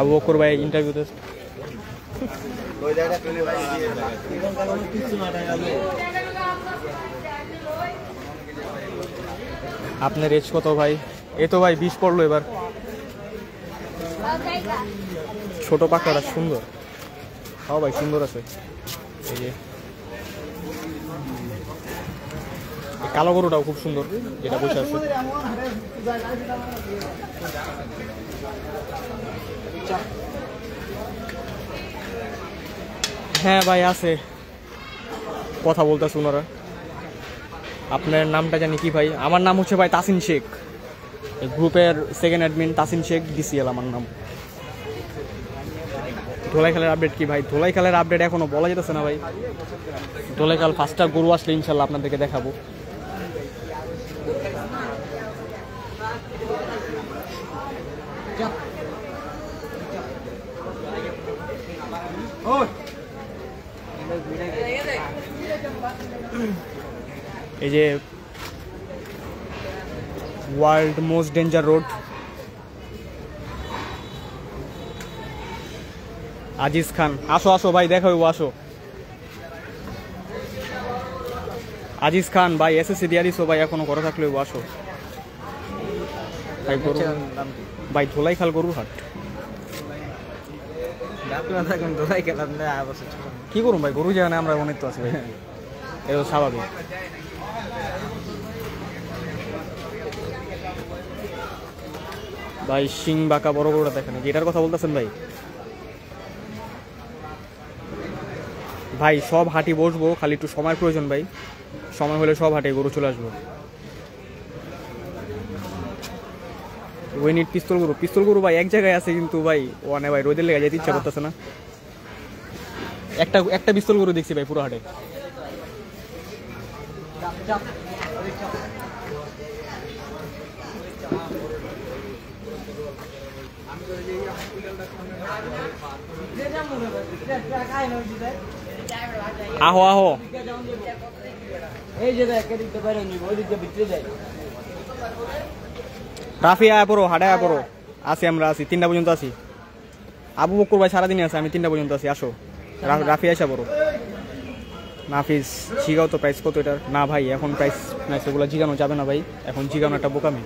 আবু বকর ভাই ইন্টারভিউতে আপনার এজ কত ভাই? এ তো ভাই 20 পড়লো এবার। ছোট পাখাটা সুন্দর, হ্যাঁ ভাই সুন্দর আছে। এই যে কালো গরুটাও খুব সুন্দর, যেটা বসে আছে। হ্যাঁ ভাই আছে, কথা বলতেছে ওনারা। আপনার নামটা জানি কি ভাই? আমার নাম হচ্ছে ভাই তাসিন শেখ, গ্রুপের second admin Tasin Sheikh DCL আমার নাম। ধোলাই খেলার আপডেট কি ভাই? ধোলাই খেলার আপডেট এখনো বলা যেতেছে না ভাই। ধোলাই খেল ফার্স্টটা গরু আসলে ইনশাল্লাহ আপনাদেরকে দেখাবো। এই যে world most danger road, Aziz Khan. আসো আসো ভাই, দেখা হইব, আসো। আজিজ খান ভাই এসএসসি দিয়ে দিছো ভাই, এখনো করে থাকলে আসো ভাই। গরু ভাই ধোলাই খাল গরুর হাট। কি করুন ভাই, গরু জায়গা আমরা অনেক তো আছি ভাই, এটা স্বাভাবিক। ভাই সিং বাঁকা বড় গরুটা দেখেন, যেটার কথা বলতেছেন ভাই। ভাই সব হাটি বসবো, খালি একটু সময়ের প্রয়োজন ভাই, সময় হলে সব হাটে গরু চলে আসবো। ওইনিট পিস্তল গরু, পিস্তল গরু ভাই এক জায়গায় আছে কিন্তু ভাই ওখানে ভাই রোদের লেগে যেতে ইচ্ছা করতেছে না। একটা পিস্তল গরু দেখছি ভাই পুরো হাটে। আহো আহো, রাফি আয়া পড়ো, হাটে আয়া পড়ো। আসি, আমরা আছি 3টা পর্যন্ত আছি। আবু বকর ভাই সারাদিনই আছে, আমি 3টা পর্যন্ত আছি। আসো রাফি আসা পড়ো। নাফিস জিগাও তো প্রাইস কত এটার? না ভাই এখন প্রাইস নাই, সেগুলো জিগানো যাবে না ভাই, এখন জিগানো একটা বোকামি।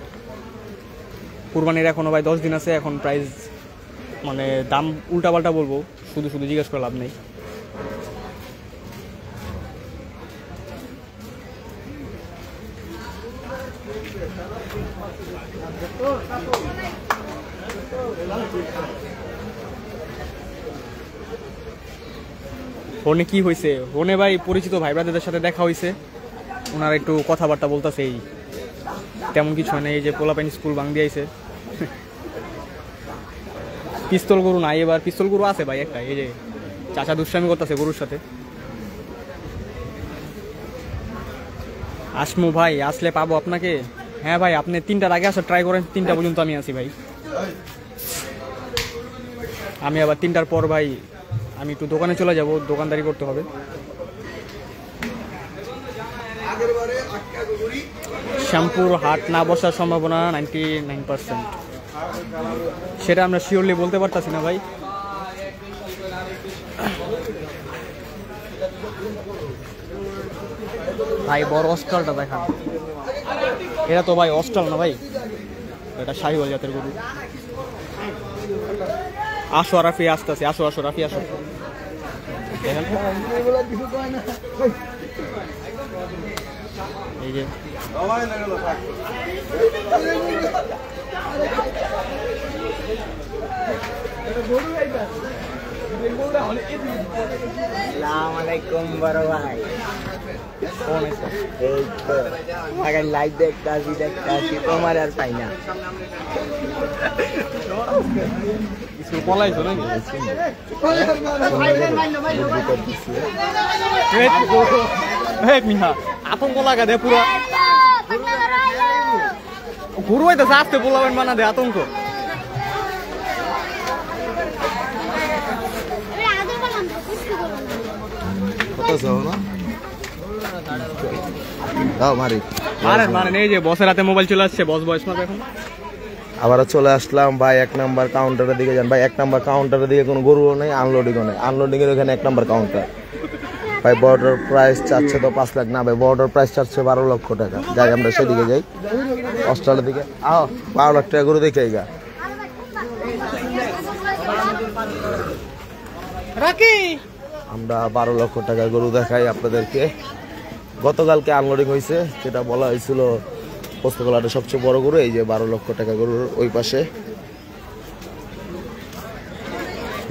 কুরবানির এখনো ভাই 10 দিন আছে, এখন প্রাইস মানে দাম উল্টাপাল্টা বলবো, শুধু শুধু জিজ্ঞেস করে লাভ নেই। ফোনে কি হয়েছে? ফোনে ভাই পরিচিত ভাই ব্রাদারদের সাথে দেখা হয়েছে, ওনারা একটু কথাবার্তা বলতেছে, এই তেমন কিছু হয় না। এই যে পোলাপাইন স্কুল ভাঙ দিয়েছে। পিস্তল গরু নাই এবার, পিস্তল গরু আছে ভাই একটা, এই যে চাচা দুষ্টামি করতেছে গরুর সাথে। আসমু ভাই, আসলে পাবো আপনাকে? হ্যাঁ ভাই, আপনি 3টার আগে আসা ট্রাই করেন, 3টা পর্যন্ত আমি আসি ভাই। আমি আবার 3টার পর ভাই আমি একটু দোকানে চলে যাব, দোকানদারি করতে হবে। শ্যামপুর হাট না বসার সম্ভাবনা 99%, সেটা আমরা শিওরলি বলতে পারতাছি না ভাই। ভাই বড় অস্ট্রালটা দেখান। এটা তো ভাই অস্ট্রাল না ভাই, এটা শাহিওয়াল জাতের গরু। আসো রাফি, আসতেছে, আসো আসো রাফি, আসো। দেখেন এই যে আসসালামালাইকুম বড় ভাই। কোন আছে? এই তো আগে লাইভ দেখতাছি তোমার আর পাই না। কিছু পলাইছো নাকি? মিহা আতঙ্ক লাগা দে পুরা, গরু হইতেছে আসতে পোলাবেন মানা দে আতঙ্ক। মারেন এই যে বসের হাতে মোবাইল চলে আসছে, বস বয়স মাপ এখন। আবারও চলে আসলাম ভাই 1 নাম্বার কাউন্টারের দিকে। যান ভাই, 1 নাম্বার কাউন্টারের দিকে কোনো গরুও নেই, আনলোডিংও নেই। আনলোডিং এর ওখানে 1 নাম্বার কাউন্টার ভাই। বর্ডার প্রাইস চাচ্ছে তো 5 লাখ না ভাই, বর্ডার প্রাইস চাচ্ছে 12 লক্ষ টাকা। যাই আমরা সেদিকে যাই, অস্ট্রেলিয়ার দিকে। 12 লাখ টাকা গরু দেখে গা। আমরা 12 লক্ষ টাকার গরু দেখাই আপনাদেরকে। গতকালকে আনলোডিং হয়েছে, যেটা বলা হয়েছিল পোস্তগোলাটের সবচেয়ে বড় গরু। এই যে 12 লক্ষ টাকা গরুর ওই পাশে,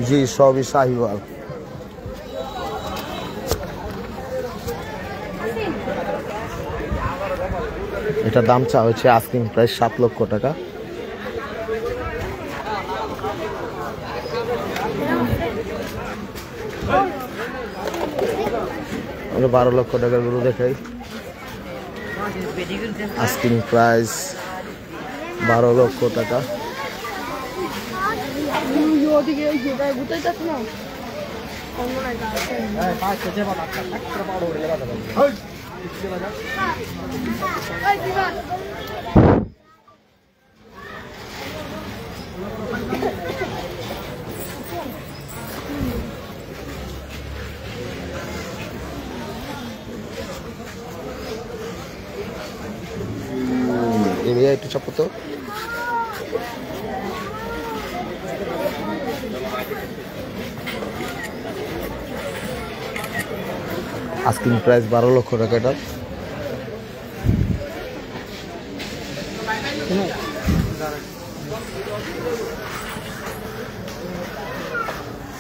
জি সবই শাহিওয়াল। এটা দাম চা হচ্ছে আস্কিং প্রাইস 7 লক্ষ টাকা। আমরা 12 লক্ষ টাকার গরু দেখাই, আস্কিং প্রাইস 12 লক্ষ টাকা। এরিয়া একটু চাপো তো। আস্কিং প্রাইস 12 লক্ষ টাকা। এটা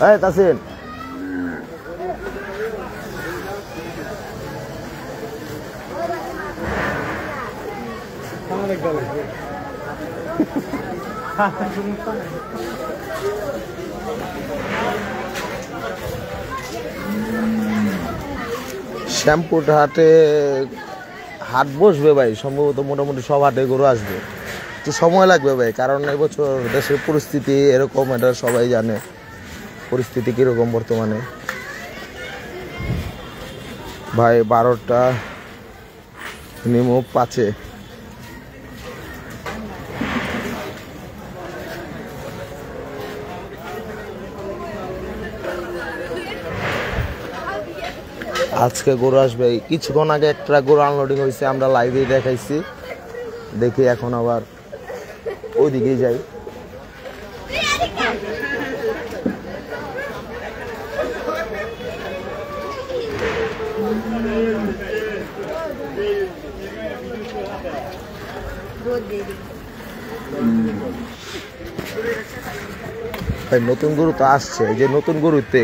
এই তাসিন, শ্যামপুর হাটে হাট বসবে ভাই, সম্ভবত মোটামুটি সব হাটে গরু আসবে। একটু সময় লাগবে ভাই, কারণ এবছর দেশের পরিস্থিতি এরকম, এটা সবাই জানে পরিস্থিতি কিরকম বর্তমানে। ভাই 12টা নিমো 5-এ। আজকে গরু আসবে। কিছুক্ষণ আগে একটা গরু আনলোডিং হয়েছে, আমরা লাইভে দেখাইছি। দেখি এখন আবার ওইদিকেই যাই। ভাই নতুন গরু তো আসছে, এই যে নতুন গরু তো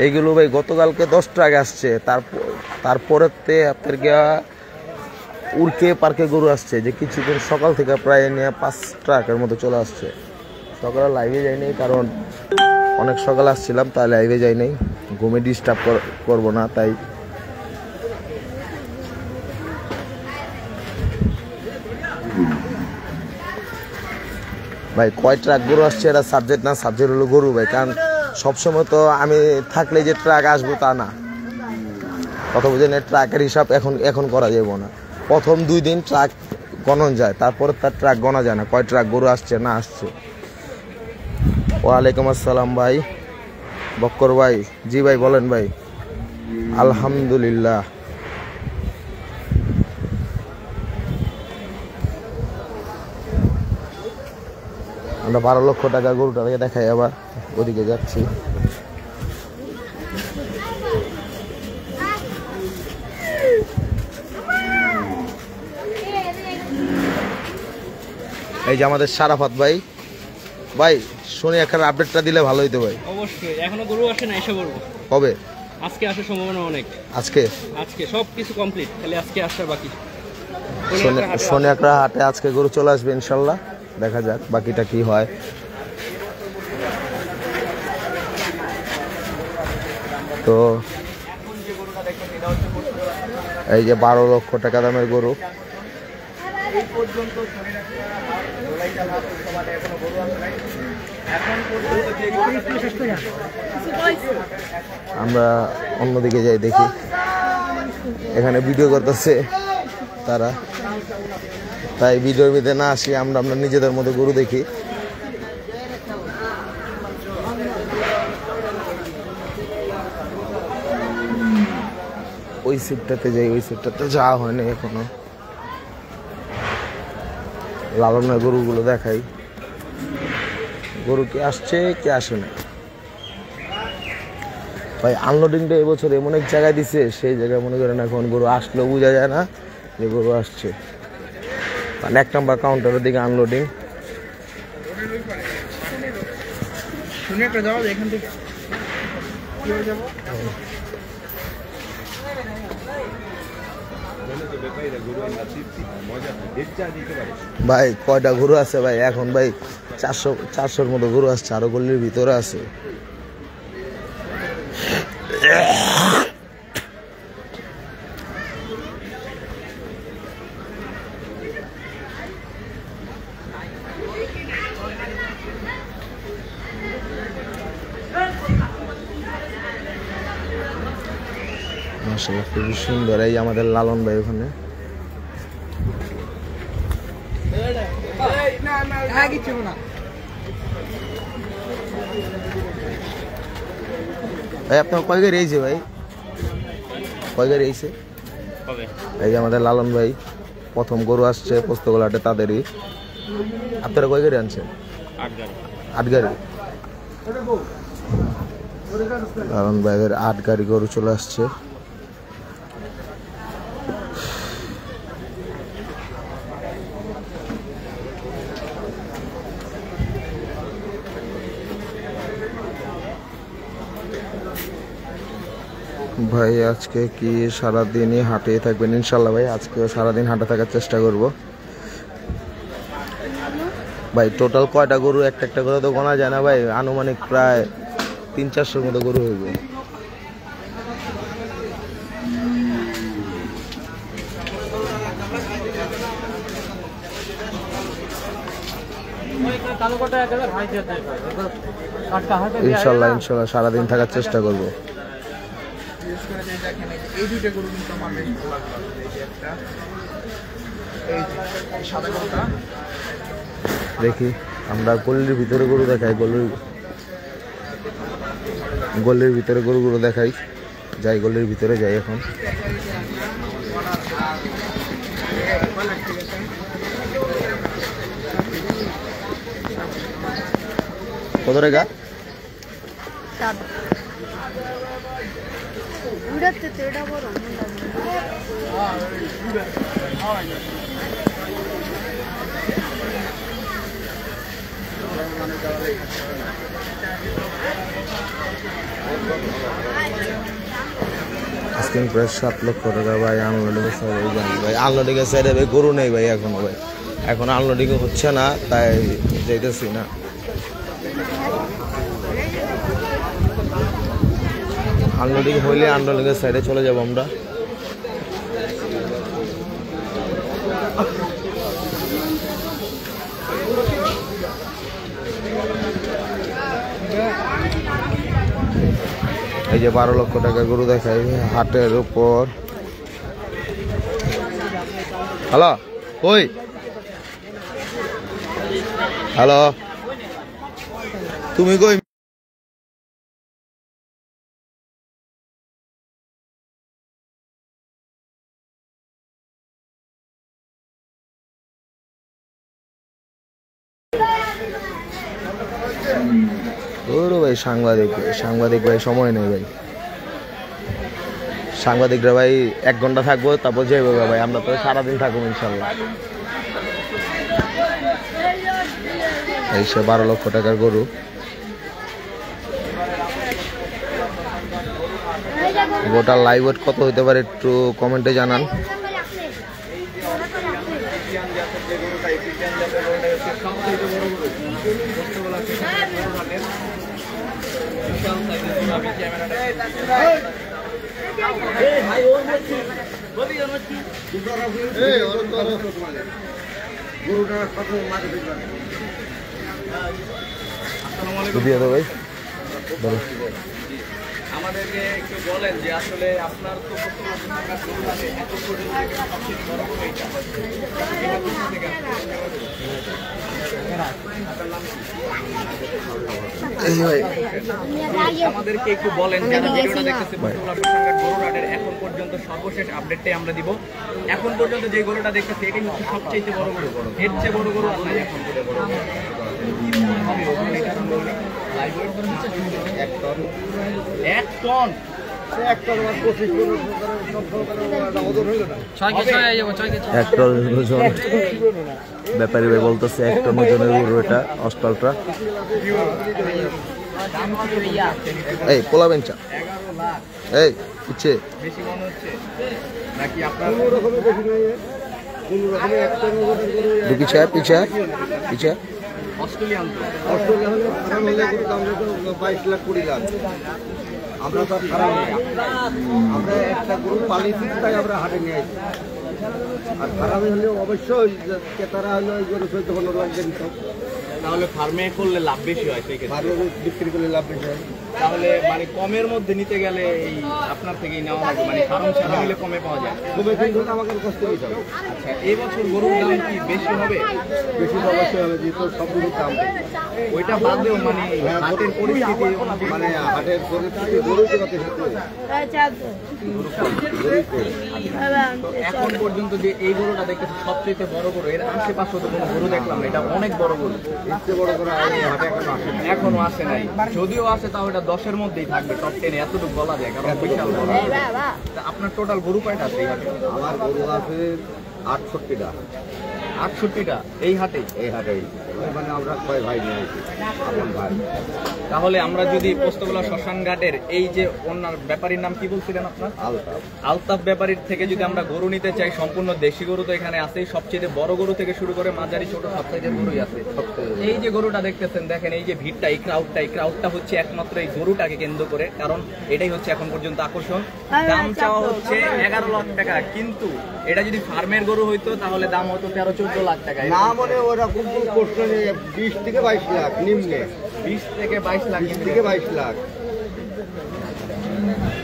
এইগুলো ভাই গতকালকে 10টা আগে আসছে। তারপরে আপনার গিয়া উড়কে পার্কে গরু আসছে, যে কিছুক্ষণ সকাল থেকে প্রায় নিয়ে 5 ট্রাকের মতো চলে আসছে। সকালে লাইভে যাই নাই, কারণ অনেক সকালে আসছিলাম, তাই লাইভে যাই নাই। ঘুমে ডিস্টার্ব করবো না, তাই ভাই কয় ট্রাক গরু আসছে এটা সাবজেক্ট না, সাবজেক্ট হলো গরু ভাই। কারণ সবসময় তো আমি থাকলে যে ট্রাক আসবো তা না, কথা বুঝেন। ট্রাকের হিসাব এখন করা যাবো না। প্রথম 2 দিন ট্রাক গণন যায়, তারপরে তার ট্রাক গণা যায় না কয় ট্রাক গরু আসছে না আসছে। ওয়ালাইকুম আসসালাম ভাই বক্কর ভাই। জি ভাই বলেন ভাই। আলহামদুলিল্লাহ। আমরা 12 লক্ষ টাকা গরুটাকে দেখাই, আবার ওদিকে যাচ্ছি। এই যে আমাদের সারাফাত ভাই। ভাই শুনি একটা আপডেটটা দিলে ভালো হইতো ভাই। অবশ্যই, এখনো গরু আসে না, এসে বলবো কবে? আজকে আসার সম্ভাবনা অনেক। আজকে সব কিছু কমপ্লিট, খালি আজকে আসার বাকি। সোনিয়াকড়া হাটে আজকে গরু চলে আসবে ইনশাল্লাহ, দেখা যাক বাকিটা কি হয়। তো এই যে 12 লক্ষ টাকা দামের গরু। আমরা অন্যদিকে যাই দেখি, এখানে ভিডিও করতেছে তারা, তাই ভিডিওর ভিতরে না আসি, আমরা নিজেদের মতো গরু দেখি। ওই সিটটাতে যাই, ওই সিটটাতে যাওয়া হয়নি এখনো। লালনের গরুগুলো দেখাই, গরু কি আসছে কি আসে না ভাই। আনলোডিংটা এবছর এমন এক জায়গায় দিছে, সেই জায়গায় মনে করেন এখন গরু আসলেও বোঝা যায় না যে গরু আসছে। মানে 1 নম্বর কাউন্টারের দিকে আনলোডিং। ভাই কয়টা গরু আছে ভাই এখন ভাই? 400-400-র মতো গরু আসছে, আরো গলির ভিতরে আছে। মাশাআল্লাহ খুবই সুন্দর। এই আমাদের লালন ভাই ওখানে। ভাই আপনার কয় গাড়ি এইছে ভাই? কয় গাড়ি এইছে? এই যে আমাদের লালন ভাই, প্রথম গরু আসছে পোস্তগোলাটে তাদেরই। আপনারা কয় গাড়ি আনছেন? 8 গাড়ি। লালন ভাইয়ের 8 গাড়ি গরু চলে আসছে। ভাই আজকে কি সারাদিনই হাটে থাকবেন? ইনশাল্লাহ ভাই আজকেও সারাদিন হাটে থাকার চেষ্টা করব ভাই। টোটাল কয়টা গরু? একটা করে তো গোনা যায় না ভাই, আনুমানিক প্রায় 300-400-র মতো গরু হইবে। ইনশাল্লাহ ইনশাল্লাহ সারাদিন থাকার চেষ্টা করব। এই দুইটা গরু কিন্তু আমার বেশ ভালো লাগলো। এই যে একটা, এই সাদা গরুটা দেখি আমরা গলির ভিতরে গরু দেখাই, গলির ভিতরে গরুগুলো দেখাই। যাই গলির ভিতরে যাই এখন। কত টাকা? আজকে প্রায় 7 লক্ষ টাকা ভাই আনলোডিং ভাই। আনলোডিং এর সাইডে ভাই গরু নেই ভাই এখনো ভাই, এখন আনলোডিং হচ্ছে না, তাই যাইতেছি না। আনলোডিং হইলে আনলোডিংয়ের সাইডে চলে যাব আমরা। এই যে 12 লক্ষ টাকা গরু দেখাই হাটের উপর। হ্যালো ওই হ্যালো তুমি কই? ভাই সাংবাদিক ভাই সময় নেই ভাই। সাংবাদিকরা ভাই 1 ঘন্টা থাকবো তারপর যাইব ভাই। আমরা তো সারাদিন থাকবো ইনশাল্লাহ। এই সে 12 লক্ষ টাকার গরু। গোটা লাইভ ওয়েট কত হইতে পারে একটু কমেন্টে জানান। আমাদেরকে একটু বলেন যে আসলে আপনার তো আমাদেরকে একটু বলেন যারা ভিডিওটা দেখতেছে গরুরাটের এখন পর্যন্ত সর্বশেষ আপডেটটাই আমরা দিব। এখন পর্যন্ত যে গরুটা দেখতেছে এটাই হচ্ছে সবচেয়ে বড় গরু। এর চেয়ে বড় গরু আর নাই এখন পর্যন্ত। 1 টন ব্যাপারী ভাই বলতেছে 1 টন ওজনের গরু এটা অস্ট্রালটা। এই পোলা বেঞ্চা এই পিছে বেশি মনে হচ্ছে নাকি আপনার পিছে পিছে পিছে অস্ট্রেলিয়ান হলে 22 লাখ 20 লাখ। আমরা তো খারাপ আমরা একটা গরু পালিয়েছি তাই আমরা হাটে নিয়ে আসি। আর খারাপ হলে অবশ্যই ক্রেতারা হলে ওই গরু 14-15 লাখ দিয়ে দিত। তাহলে ফার্মে করলে লাভ বেশি হয় সেই ক্ষেত্রে। ফার্মে বিক্রি করলে লাভ বেশি হয়। তাহলে মানে কমের মধ্যে নিতে গেলে এই আপনার থেকেই নেওয়া হবে, মানে ফার্ম ছাড়া নিলে কমে পাওয়া যায়। কমে কিন্তু আমাকে কষ্ট নিতে হবে। আচ্ছা এই বছর গরুর দাম কি বেশি হবে? বেশি অবশ্যই হবে, যেহেতু সব গরুর দাম। ওইটা বাদেও মানে হাটের পরিস্থিতি মানে হাটের পরিস্থিতি গরু জগতে এখন পর্যন্ত যে এই গরুটা দেখতেছি সবচেয়ে বড় গরু, এর আশেপাশে তো কোনো গরু দেখলাম না। এটা অনেক বড় গরু, ইচ্ছে বড় করে হাটে এখনো আসে নাই। যদিও আসে তাও এটা 10-এর মধ্যেই থাকবে, টপ 10 এতটুকু বলা যায়, কারণ বিশাল বড়। আপনার টোটাল গরু কয়টা আছে এই হাটে? আমার গরু আছে 68টা। 68টা এই হাটেই? এই হাটেই মানে আমরা কয় ভাই নিয়ে আসি আপন ভাই। তাহলে আমরা যদি পোস্তগোলা শ্মশান ঘাটের এই যে ওনার ব্যাপারীর নাম কি বলছিলেন আপনার? আলতাফ ব্যাপারীর থেকে যদি আমরা গরু নিতে চাই, সম্পূর্ণ দেশি গরু তো এখানে আছে, সবচেয়ে বড় গরু থেকে শুরু করে মাঝারি ছোট সব সাইজের গরুই আছে। এই যে গরুটা দেখতেছেন, দেখেন এই যে ভিড়টা, এই ক্রাউডটা হচ্ছে একমাত্র এই গরুটাকে কেন্দ্র করে, কারণ এটাই হচ্ছে এখন পর্যন্ত আকর্ষণ। দাম চাওয়া হচ্ছে 11 লাখ টাকা, কিন্তু এটা যদি ফার্মের গরু হইতো তাহলে দাম হতো 13-14 লাখ টাকা। না মানে ওরকম 20 থেকে 22 লাখ নিম্নে, 20 থেকে 22 লাখ, 20 থেকে 22 লাখ।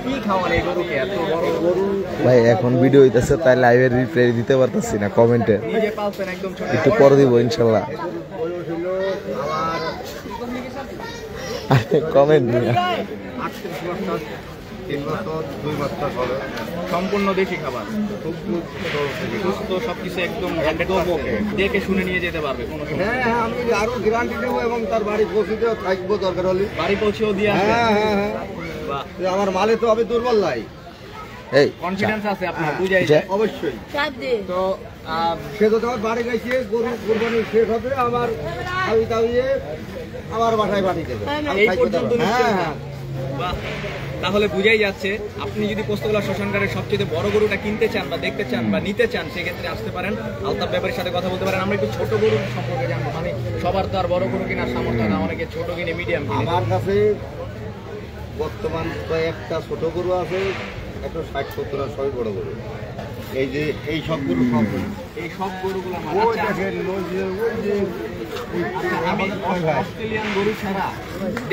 কি খাওয়ান এই গরুকে এত বড় গরু? ভাই এখন ভিডিও হইতাছে তাই লাইভের রিপ্লাই দিতে পারতাছি না, কমেন্টে নিজে পালছেন একদম ছোট, একটু পরে দিব ইনশাআল্লাহ। কমেন্ট নিয়ে 3 বছর 2 বছর হবে, সম্পূর্ণ দেশি খাবার, সুস্থ সবকিছু একদম 100% দেখে শুনে নিয়ে যেতে পারবে কোনো সমস্যা। হ্যাঁ হ্যাঁ, আমি আরো গ্যারান্টি দেব এবং তার বাড়ি পৌঁছেও থাকবো দরকার হলে, বাড়ি পৌঁছেও দিয়ে আসবে। হ্যাঁ হ্যাঁ হ্যাঁ, বাহ, আমার মালে তো হবে দুর্বল নাই। এই কনফিডেন্স আছে আপনার, বুঝাই যায় অবশ্যই। তো সে তো তোমার বাড়ি গেছে, গরু কুরবানি শেষ হবে, আমার খাবি দাবিয়ে আমার বাসায় পাঠিয়ে দেবে। এই পর্যন্ত হ্যাঁ হ্যাঁ, বাহ, তাহলে বুঝাই যাচ্ছে আপনি যদি পোস্তগোলা শ্মশানঘাটের সবচেয়ে বড় গরুটা কিনতে চান বা দেখতে চান বা নিতে চান, সেক্ষেত্রে আসতে পারেন, আলতাফ ব্যাপারীর সাথে কথা বলতে পারেন। আমরা একটু ছোট গরু সম্পর্কে জানবো, মানে সবার তো আর বড় গরু কেনার সামর্থ্য না, অনেকে ছোট কিনে, মিডিয়াম কিনে। আমার কাছে বর্তমান প্রায় একটা ছোট গরু আছে, 160-70 আর সবই বড় গরু। এই যে এই সব গরু সব এই সব গরুগুলো আমার আচ্ছা, আমি অস্ট্রেলিয়ান গরু ছাড়া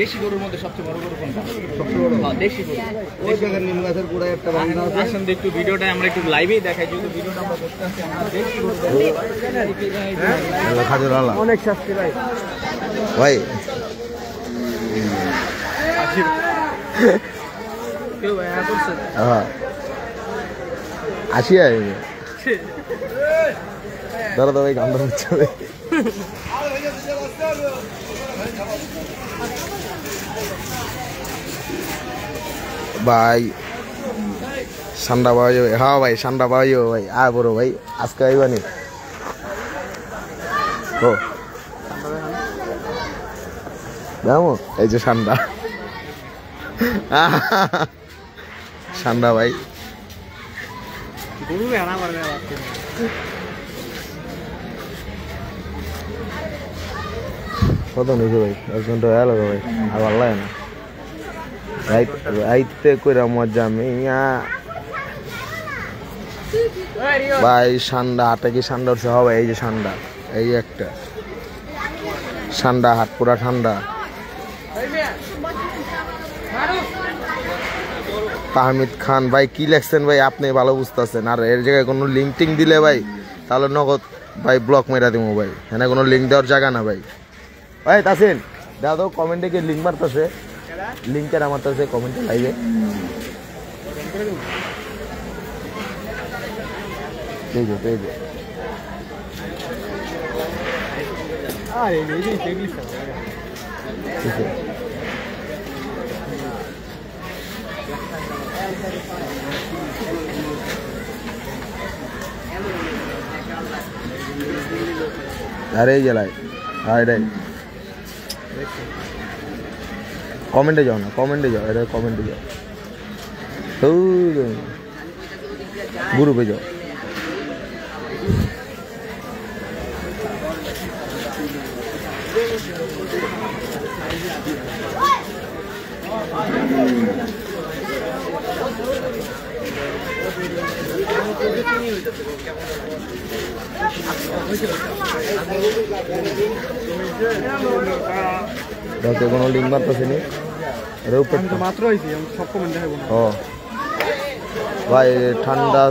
দেশি গরুর মধ্যে সবচেয়ে বড় গরু কোনটা? সবচেয়ে বড় হ্যাঁ, দেশি গরু। ওই জায়গার নিম গাছের গোড়ায় একটা বান্ধা আছে। আসুন একটু ভিডিওটা আমরা একটু লাইভেই দেখাই, যেহেতু ভিডিওটা আমরা করতে আসছি, আমরা দেশি গরু খাজুর আলা অনেক শাস্তি ভাই। ভাই কেউ ভাইয়া করছে হ্যাঁ আসি দাঁড়া দাঁড়া গান হচ্ছে ভাই ঠান্ডা পাওয়া যাবে। হ্যাঁ ভাই ঠান্ডা পাওয়া যাবে ভাই। আয় বড় ভাই আজকে আইবানি ও দেখো এই যে ঠান্ডা ঠান্ডা ভাই গরু হানা মারবে কত নিয়েছে ভাই 10 ঘন্টা হয়ে গেল ভাই আর ভালো লাগে না আইতে কইরা মজা মিয়া ভাই ঠান্ডা হাটে কি ঠান্ডা উঠছে হবে এই যে ঠান্ডা এই একটা ঠান্ডা হাট পুরা ঠান্ডা তাহমিদ খান ভাই কি লেখছেন ভাই আপনি ভালো বুঝতেছেন আর এর জায়গায় কোনো লিঙ্ক টিং দিলে ভাই তাহলে নগদ ভাই ব্লক মেরা দিব ভাই হ্যাঁ কোনো লিঙ্ক দেওয়ার জায়গা না ভাই ভাই তাসিন দাদা কমেন্টে কি লিঙ্ক মারতেছে লিঙ্কের আমার কাছে কমেন্টে লাইভে এই যে আরে এই যে দেখলি আরে এই জেলায় আরে কমেন্টে যাও না কমেন্টে যাও এটা কমেন্টে যাও গ্রুপে যাও দেখো কোনো লিঙ্ক মারতেছে নি মাত্র হয়েছি সব কমেন্ট দেখাবো ও ভাই ঠান্ডা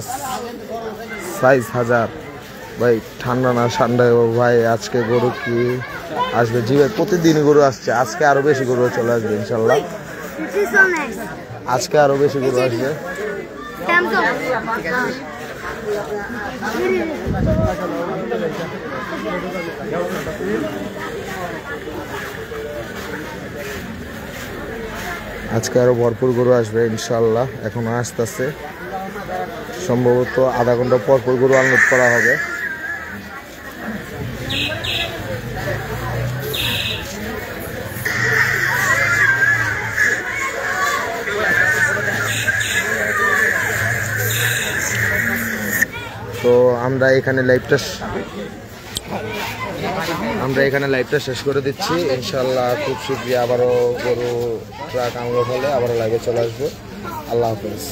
সাইজ 1000 ভাই ঠান্ডা না ঠান্ডা ভাই আজকে গরু কি আসবে জি ভাই প্রতিদিন গরু আসছে আজকে আরো বেশি গরু চলে আসবে ইনশাল্লাহ আজকে আরো বেশি গরু আসবে আজকে আরো ভরপুর গরু আসবে ইনশাল্লাহ এখনো আসতেছে সম্ভবত আধা ঘন্টা পর পর গরু আনলোড করা হবে তো আমরা এখানে লাইভটা শেষ করে দিচ্ছি ইনশাল্লাহ খুব শীঘ্রই আবারও গরু ট্রাক আনলোড হলে আবারও লাইভে চলে আসবো আল্লাহ হাফেজ